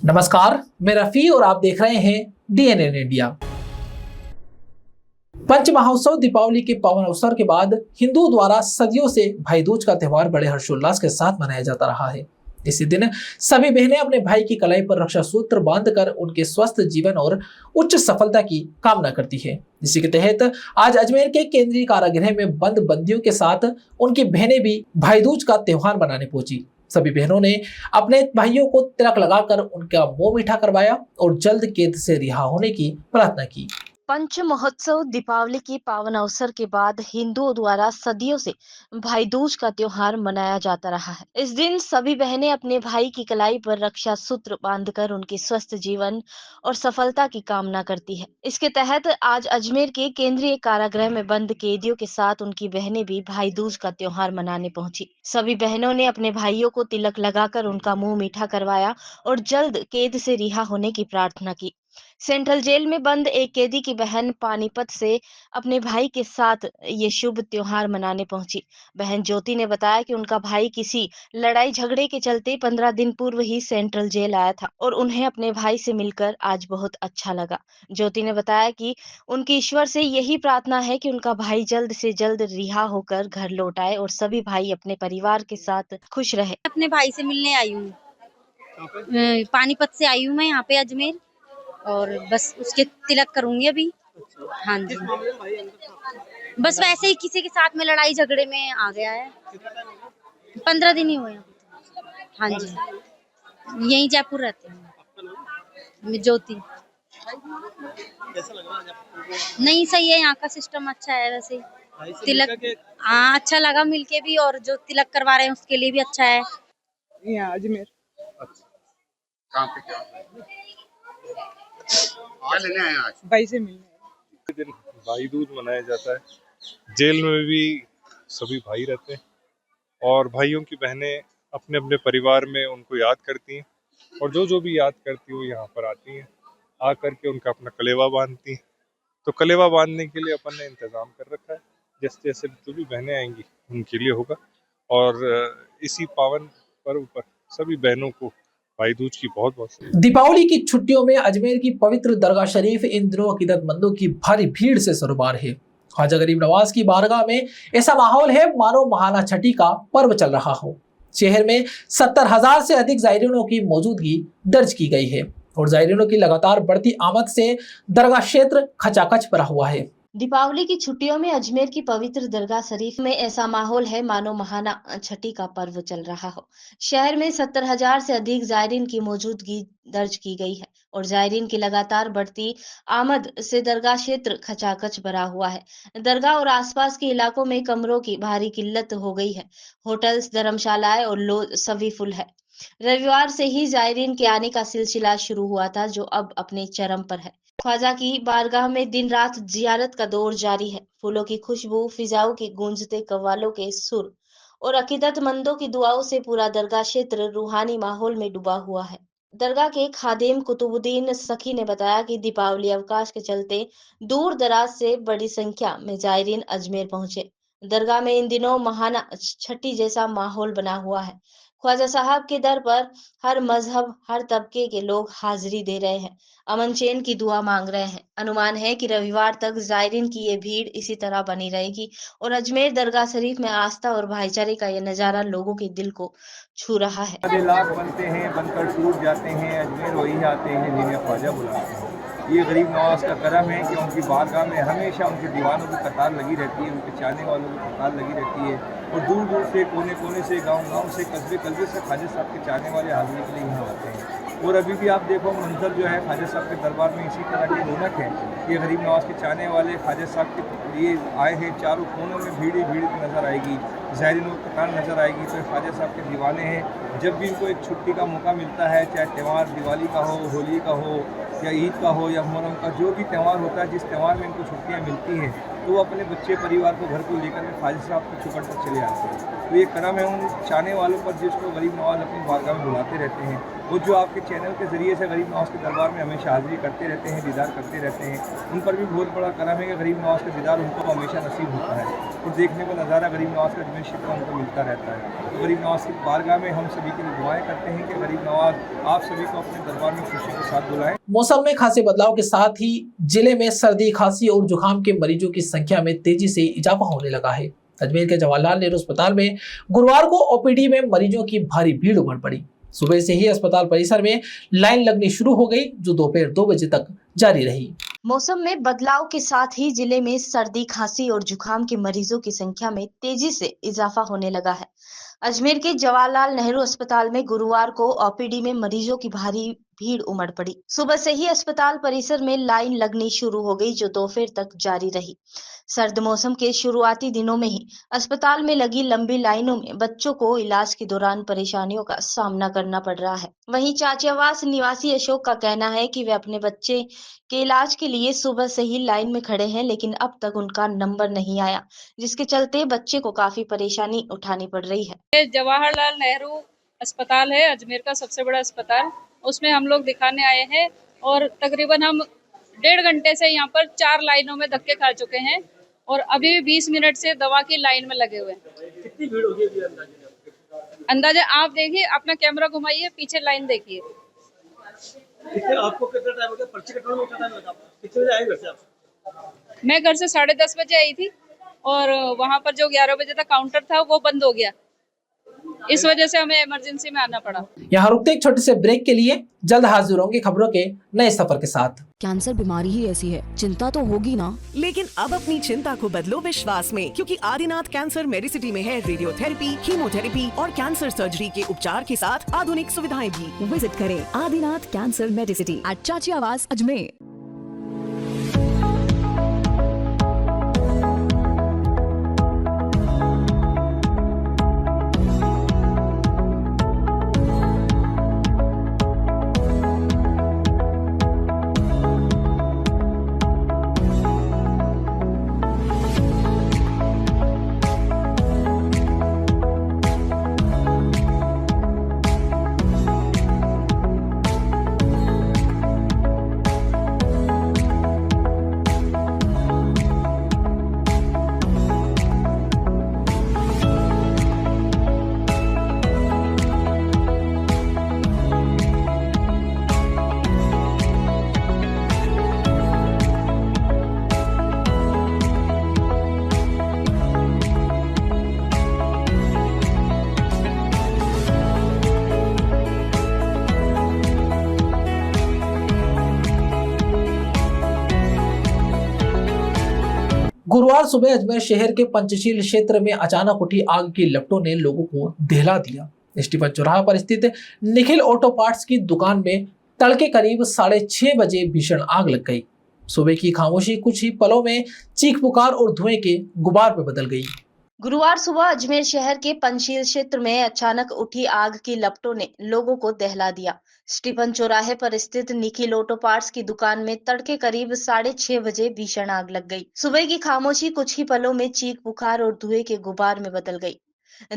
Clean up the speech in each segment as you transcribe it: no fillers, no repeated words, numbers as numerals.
नमस्कार, मैं रफी और आप देख रहे हैं DNN इंडिया। पंच महोत्सव दीपावली के पावन अवसर के बाद हिंदुओं द्वारा सदियों से भाई दूज का त्यौहार बड़े हर्षोल्लास के साथ मनाया जाता रहा है। इसी दिन सभी बहनें अपने भाई की कलाई पर रक्षा सूत्र बांधकर उनके स्वस्थ जीवन और उच्च सफलता की कामना करती है। इसी के तहत आज अजमेर के केंद्रीय कारागृह में बंद बंदियों के साथ उनकी बहनें भी भाई दूज का त्यौहार मनाने पहुंची। सभी बहनों ने अपने भाइयों को तिलक लगाकर उनका मुंह मीठा करवाया और जल्द कैद से रिहा होने की प्रार्थना की। पंच महोत्सव दीपावली के पावन अवसर के बाद हिंदुओं द्वारा सदियों से भाई दूज का त्योहार मनाया जाता रहा है। इस दिन सभी बहनें अपने भाई की कलाई पर रक्षा सूत्र बांधकर उनके स्वस्थ जीवन और सफलता की कामना करती है। इसके तहत आज अजमेर के केंद्रीय कारागृह में बंद कैदियों के साथ उनकी बहनें भी भाई दूज का त्योहार मनाने पहुंची। सभी बहनों ने अपने भाइयों को तिलक लगाकर उनका मुंह मीठा करवाया और जल्द कैद से रिहा होने की प्रार्थना की। सेंट्रल जेल में बंद एक कैदी की बहन पानीपत से अपने भाई के साथ ये शुभ त्योहार मनाने पहुंची। बहन ज्योति ने बताया कि उनका भाई किसी लड़ाई झगड़े के चलते 15 दिन पूर्व ही सेंट्रल जेल आया था और उन्हें अपने भाई से मिलकर आज बहुत अच्छा लगा। ज्योति ने बताया कि उनकी ईश्वर से यही प्रार्थना है कि उनका भाई जल्द से जल्द रिहा होकर घर लौट आए और सभी भाई अपने परिवार के साथ खुश रहे। अपने भाई से मिलने आई हूँ, पानीपत से आई हूँ मैं यहाँ पे अजमेर, और बस उसके तिलक करूंगी अभी। हाँ जी, बस वैसे ही किसी के साथ में लड़ाई झगड़े में आ गया है। 15 दिन ही हुए। हाँ जी, यहीं जयपुर रहते हैं। ज्योति। नहीं, सही है, यहाँ का सिस्टम अच्छा है। वैसे तिलक हाँ अच्छा लगा मिलके भी, और जो तिलक करवा रहे हैं उसके लिए भी अच्छा है। यहाँ अजमेर। कहाँ पे क्या लेने आए आज? भाई से मिलने। दिन भाई दूज मनाया जाता है। जेल में भी सभी भाई रहते हैं और भाइयों की बहनें अपने अपने परिवार में उनको याद करती हैं, और जो भी याद करती है वो यहाँ पर आती हैं, आकर के उनका अपना कलेवा बांधती हैं। तो कलेवा बांधने के लिए अपन ने इंतज़ाम कर रखा है, जैसे जैसे जो भी बहनें आएंगी उनके लिए होगा। और इसी पावन पर्व पर सभी बहनों को भाई दूज की बहुत बहुत। दीपावली की छुट्टियों में अजमेर की पवित्र दरगाह शरीफ इन दिनों अकीदतमंदों की भारी भीड़ से सरोबार है। ख्वाजा गरीब नवाज की बारगाह में ऐसा माहौल है मानो महाना छठी का पर्व चल रहा हो। शहर में 70,000 से अधिक जायरीनों की मौजूदगी दर्ज की गई है और जायरीनों की लगातार बढ़ती आमद से दरगाह क्षेत्र खचाखच भरा हुआ है। दीपावली की छुट्टियों में अजमेर की पवित्र दरगाह शरीफ में ऐसा माहौल है मानो महाना छठी का पर्व चल रहा हो। शहर में 70,000 से अधिक जायरीन की मौजूदगी दर्ज की गई है और जायरीन की लगातार बढ़ती आमद से दरगाह क्षेत्र खचाखच भरा हुआ है। दरगाह और आसपास के इलाकों में कमरों की भारी किल्लत हो गई है। होटल्स, धर्मशालाएं और लॉज सभी फुल है। रविवार से ही जायरीन के आने का सिलसिला शुरू हुआ था, जो अब अपने चरम पर है। ख्वाजा की बारगाह में दिन रात जियारत का दौर जारी है। फूलों की खुशबू, फिजाओं की गूंजते कव्वालों के सुर और अकीदतमंदों की दुआओं से पूरा दरगाह क्षेत्र रूहानी माहौल में डूबा हुआ है। दरगाह के खादिम कुतुबुद्दीन सखी ने बताया कि दीपावली अवकाश के चलते दूर दराज से बड़ी संख्या में जायरीन अजमेर पहुंचे। दरगाह में इन दिनों महाना छठी जैसा माहौल बना हुआ है। ख्वाजा साहब के दर पर हर मजहब, हर तबके के लोग हाजिरी दे रहे हैं, अमन चैन की दुआ मांग रहे हैं। अनुमान है कि रविवार तक जायरीन की ये भीड़ इसी तरह बनी रहेगी और अजमेर दरगाह शरीफ में आस्था और भाईचारे का ये नजारा लोगों के दिल को छू रहा है। आधे लाख बनते हैं, बनकर टूट जाते हैं, अजमेर वही आते हैं जिन्हें ख्वाजा बुलाते हैं। ये गरीब नवाज का करम है कि उनकी बारगाह में हमेशा उनके दीवानों की कतार लगी रहती है, उनके चाहने वालों की कतार लगी रहती है, और दूर दूर से, कोने कोने से, गांव से, कस्बे से ख्वाजा साहब के चाहने वाले हाजिरी के लिए यहाँ आते हैं। और अभी भी आप देखो मंजर जो है ख्वाजा साहब के दरबार में इसी तरह की रौनक है। ये गरीब नवाज के चाहने वाले ख्वाजा साहब के लिए आए हैं, चारों कोनों में भीड़ ही भीड़ नज़र आएगी, ज़ायरीनों की कतार नज़र आएगी। तो ख्वाजा साहब के दीवाने हैं। जब भी इनको एक छुट्टी का मौका मिलता है, चाहे त्यौहार दिवाली का हो, होली का हो, या ईद का हो, या मुहर्रम का, जो भी त्यौहार होता है, जिस त्यौहार में इनको छुट्टियाँ मिलती हैं, तो वो अपने बच्चे परिवार को घर को लेकर के ख्वाजा साहब को छुपट तक चले आते हैं। तो ये करम है उन चाहने वालों पर जिसको गरीब नवाज अपनी बारगाह में बुलाते रहते हैं। वो जो आपके चैनल के ज़रिए से गरीब नवाज के दरबार में हमेशा हाज़िरी करते रहते हैं, दीदार करते रहते हैं, उन पर भी बहुत बड़ा करम है कि गरीब नवाज का दीदार उनको हमेशा नसीब होता है। और देखने को नज़ारा गरीब नवाज का शिकवा उनको मिलता रहता है। तो गरीब नवाज की बारगाह में हम सभी के लिए दुआएं करते हैं कि गरीब नवाज आप सभी को अपने दरबार में खुशी के साथ बुलाएं। मौसम में खासे बदलाव के साथ ही जिले में सर्दी, खांसी और जुकाम के मरीजों की संख्या में तेजी से इजाफा होने लगा है। अजमेर के जवाहरलाल नेहरू अस्पताल में गुरुवार को ओपीडी में मरीजों की भारी भीड़ उमड़ पड़ी। सुबह से ही अस्पताल परिसर में लाइन लगनी शुरू हो गई, जो दोपहर 2 बजे तक जारी रही। मौसम में बदलाव के साथ ही जिले में सर्दी, खांसी और जुकाम के मरीजों की संख्या में तेजी से इजाफा होने लगा है। अजमेर के जवाहरलाल नेहरू अस्पताल में गुरुवार को ओपीडी में मरीजों की भारी भीड़ उमड़ पड़ी। सुबह से ही अस्पताल परिसर में लाइन लगनी शुरू हो गई, जो दोपहर तक जारी रही। सर्द मौसम के शुरुआती दिनों में ही अस्पताल में लगी लंबी लाइनों में बच्चों को इलाज के दौरान परेशानियों का सामना करना पड़ रहा है। वहीं चाचियावास निवासी अशोक का कहना है कि वे अपने बच्चे के इलाज के लिए सुबह से ही लाइन में खड़े हैं, लेकिन अब तक उनका नंबर नहीं आया, जिसके चलते बच्चे को काफी परेशानी उठानी पड़ रही है। ये जवाहरलाल नेहरू अस्पताल है, अजमेर का सबसे बड़ा अस्पताल। उसमें हम लोग दिखाने आए हैं और तकरीबन हम 1.5 घंटे से यहाँ पर 4 लाइनों में धक्के खा चुके हैं और अभी भी 20 मिनट से दवा की लाइन में लगे हुए हैं। कितनी भीड़ होगी अभी अंदाजा आप देखिए, अपना कैमरा घुमाइए, पीछे लाइन देखिए। आपको कितना टाइम हो गया? पर्ची कटवाने में कितना टाइम लगा? कितने बजे आए घर से आप? मैं घर से 10:30 बजे आई थी और वहाँ पर जो 11 बजे तक काउंटर था वो बंद हो गया। इस वजह से हमें इमरजेंसी में आना पड़ा। यहाँ रुकते एक छोटे से ब्रेक के लिए, जल्द हाजिर होंगे खबरों के नए सफर के साथ। कैंसर बीमारी ही ऐसी है, चिंता तो होगी ना। लेकिन अब अपनी चिंता को बदलो विश्वास में, क्योंकि आदिनाथ कैंसर मेडिसिटी में है रेडियोथेरेपी, कीमोथेरेपी और कैंसर सर्जरी के उपचार के साथ आधुनिक सुविधाएं भी। विजिट करें आदिनाथ कैंसर मेडिसिटी एट चाची आवास अजमेर। गुरुवार सुबह अजमेर शहर के पंचशील क्षेत्र में अचानक उठी आग की लपटों ने लोगों को दहला दिया। स्टीफन चौराहा पर स्थित निखिल ऑटो पार्ट्स की दुकान में तड़के करीब 6:30 बजे भीषण आग लग गई। सुबह की खामोशी कुछ ही पलों में चीख पुकार और धुएं के गुबार में बदल गई। गुरुवार सुबह अजमेर शहर के पंचशील क्षेत्र में अचानक उठी आग की लपटों ने लोगों को दहला दिया। स्टीफन चौराहे पर स्थित निखिल ऑटो पार्ट्स की दुकान में तड़के करीब 6:30 बजे भीषण आग लग गई। सुबह की खामोशी कुछ ही पलों में चीख पुकार और धुएं के गुबार में बदल गई।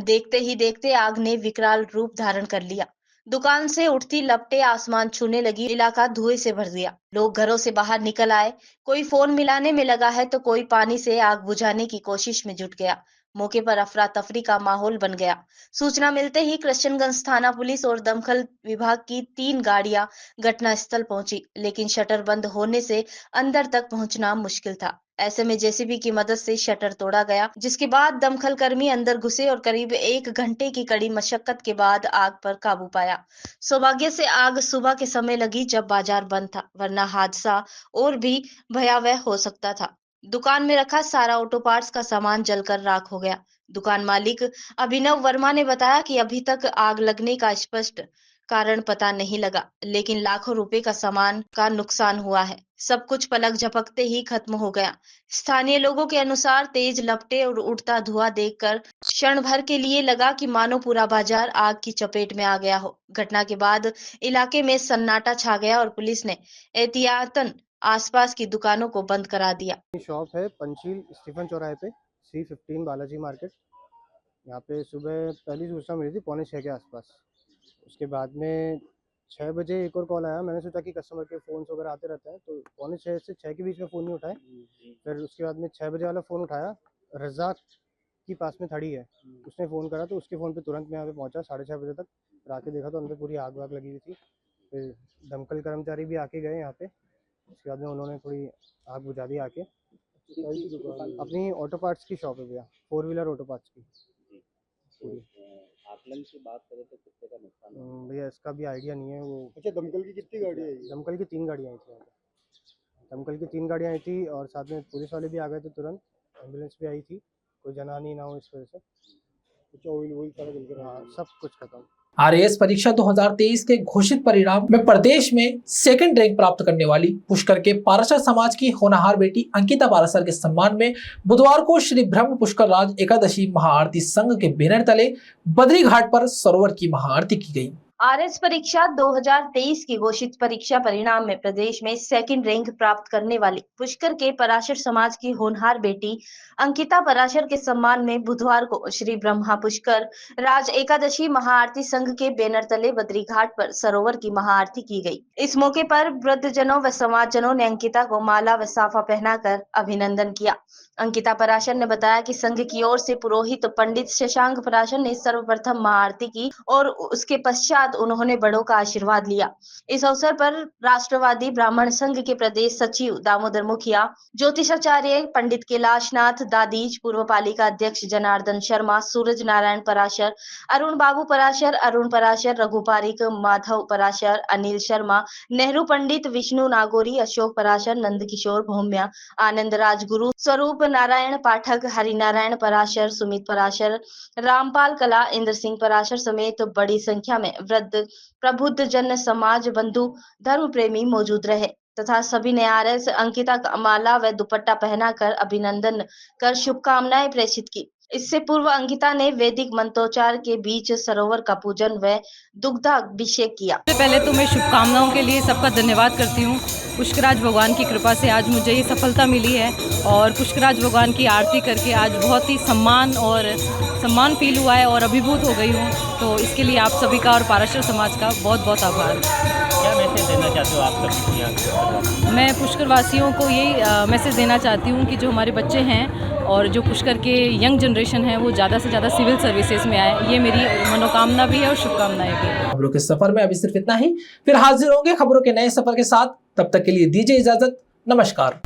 देखते ही देखते आग ने विकराल रूप धारण कर लिया। दुकान से उठती लपटें आसमान छूने लगी, इलाका धुएं से भर दिया। लोग घरों से बाहर निकल आए, कोई फोन मिलाने में लगा है तो कोई पानी से आग बुझाने की कोशिश में जुट गया। मौके पर अफरा तफरी का माहौल बन गया। सूचना मिलते ही कृष्णगंज थाना पुलिस और दमकल विभाग की 3 गाड़ियां घटनास्थल पहुंची, लेकिन शटर बंद होने से अंदर तक पहुंचना मुश्किल था। ऐसे में जेसीबी की मदद से शटर तोड़ा गया, जिसके बाद दमकल कर्मी अंदर घुसे और करीब 1 घंटे की कड़ी मशक्कत के बाद आग पर काबू पाया। सौभाग्य से आग सुबह के समय लगी जब बाजार बंद था, वरना हादसा और भी भयावह हो सकता था। दुकान में रखा सारा ऑटो पार्ट्स का सामान जलकर राख हो गया। दुकान मालिक अभिनव वर्मा ने बताया कि अभी तक आग लगने का स्पष्ट कारण पता नहीं लगा, लेकिन लाखों रुपए का सामान का नुकसान हुआ है। सब कुछ पलक झपकते ही खत्म हो गया। स्थानीय लोगों के अनुसार तेज लपटे और उड़ता धुआं देखकर क्षण भर के लिए लगा कि मानो पूरा बाजार आग की चपेट में आ गया हो। घटना के बाद इलाके में सन्नाटा छा गया और पुलिस ने एहतियातन आसपास की दुकानों को बंद करा दिया। शॉप है पंचशील स्टीफन चौराहे पे C15 बालाजी मार्केट। यहाँ पे सुबह पहली सूचना मिली थी 5:45 के आसपास। उसके बाद में 6 बजे एक और कॉल आया। मैंने सोचा कि कस्टमर के फ़ोन्स वगैरह आते रहते हैं, तो 5:45 से 6 के बीच में फ़ोन नहीं उठाए। फिर उसके बाद में 6 बजे वाला फ़ोन उठाया, रज़ाक की पास में खड़ी है, उसने फ़ोन करा तो उसके फ़ोन पे तुरंत मैं यहाँ पे पहुँचा 6:30 बजे तक। फिर आके देखा तो अंदर पूरी आग वाग लगी हुई थी। फिर दमकल कर्मचारी भी आके गए यहाँ पे, उसके बाद में उन्होंने थोड़ी आग बुझा दी आके। अपनी ऑटो पार्ट्स की शॉप है भैया, 4 व्हीलर ऑटो पार्ट्स की। आकलन की बात करें तो कितने का नुकसान? भैया इसका भी आइडिया नहीं है वो। अच्छा, दमकल की कितनी गाड़ी आई? दमकल की 3 गाड़ियाँ आई थी यहाँ पे। दमकल की 3 गाड़ियाँ आई थी और साथ में पुलिस वाले भी आ गए थे तुरंत, एम्बुलेंस भी आई थी, कोई जनहानि ना हो इस वजह से। कुछ ऑयल सारा जल गया? हाँ, सब कुछ खत्म। आरएएस परीक्षा 2023 के घोषित परिणाम में प्रदेश में सेकंड रैंक प्राप्त करने वाली पुष्कर के पाराशर समाज की होनहार बेटी अंकिता पाराशर के सम्मान में बुधवार को श्री ब्रह्म पुष्कर राज एकादशी महाआरती संघ के बैनर तले बद्री घाट पर सरोवर की महाआरती की गई। आरएस परीक्षा 2023 की घोषित परीक्षा परिणाम में प्रदेश में सेकंड रैंक प्राप्त करने वाली पुष्कर के पराशर समाज की होनहार बेटी अंकिता पाराशर के सम्मान में बुधवार को श्री ब्रह्मा पुष्कर राज एकादशी महाआरती संघ के बैनर तले बद्री घाट पर सरोवर की महाआरती की गई। इस मौके पर वृद्धजनों व समाजजनों ने अंकिता को माला व साफा पहनाकर अभिनंदन किया। अंकिता पाराशर ने बताया कि संघ की ओर से पुरोहित पंडित शशांक पाराशर ने सर्वप्रथम महाआरती की और उसके पश्चात उन्होंने बड़ों का आशीर्वाद लिया। इस अवसर पर राष्ट्रवादी ब्राह्मण संघ के प्रदेश सचिव दामोदर मुखिया, ज्योतिषाचार्य पंडित कैलाशनाथ दादीज, पूर्व पालिका अध्यक्ष जनार्दन शर्मा, सूरज नारायण पाराशर, अरुण बाबू पाराशर, अरुण पाराशर, रघु पारिक, माधव पाराशर, अनिल शर्मा, नेहरू पंडित, विष्णु नागोरी, अशोक पाराशर, नंद किशोर भौम्या, आनंद राजगुरु, स्वरूप नारायण पाठक, हरिनारायण पाराशर, सुमित पाराशर, रामपाल कला, इंद्र सिंह पाराशर समेत बड़ी संख्या में वृद्ध प्रबुद्ध जन समाज बंधु धर्म प्रेमी मौजूद रहे तथा सभी ने आरएस अंकिता का माला व दुपट्टा पहनाकर अभिनंदन कर शुभकामनाएं प्रेषित की। इससे पूर्व अंकिता ने वैदिक मंत्रोच्चार के बीच सरोवर का पूजन व दुग्धाभिषेक किया। पहले तो मैं शुभकामनाओं के लिए सबका धन्यवाद करती हूँ। पुष्कराज भगवान की कृपा से आज मुझे ये सफलता मिली है और पुष्कराज भगवान की आरती करके आज बहुत ही सम्मान फील हुआ है और अभिभूत हो गई हूँ। तो इसके लिए आप सभी का और पाराशर समाज का बहुत बहुत आभार। क्या मैसेज देना चाहते हो आप सभी यहाँ? मैं पुष्कर वासियों को यही मैसेज देना चाहती हूँ कि जो हमारे बच्चे हैं और जो पुष्कर के यंग जनरेशन है वो ज़्यादा से ज़्यादा सिविल सर्विसेज में आए, ये मेरी मनोकामना भी है और शुभकामनाएं भी है। खबरों के सफर में अभी सिर्फ इतना ही, फिर हाजिर होंगे खबरों के नए सफर के साथ। तब तक के लिए दीजिए इजाजत। नमस्कार।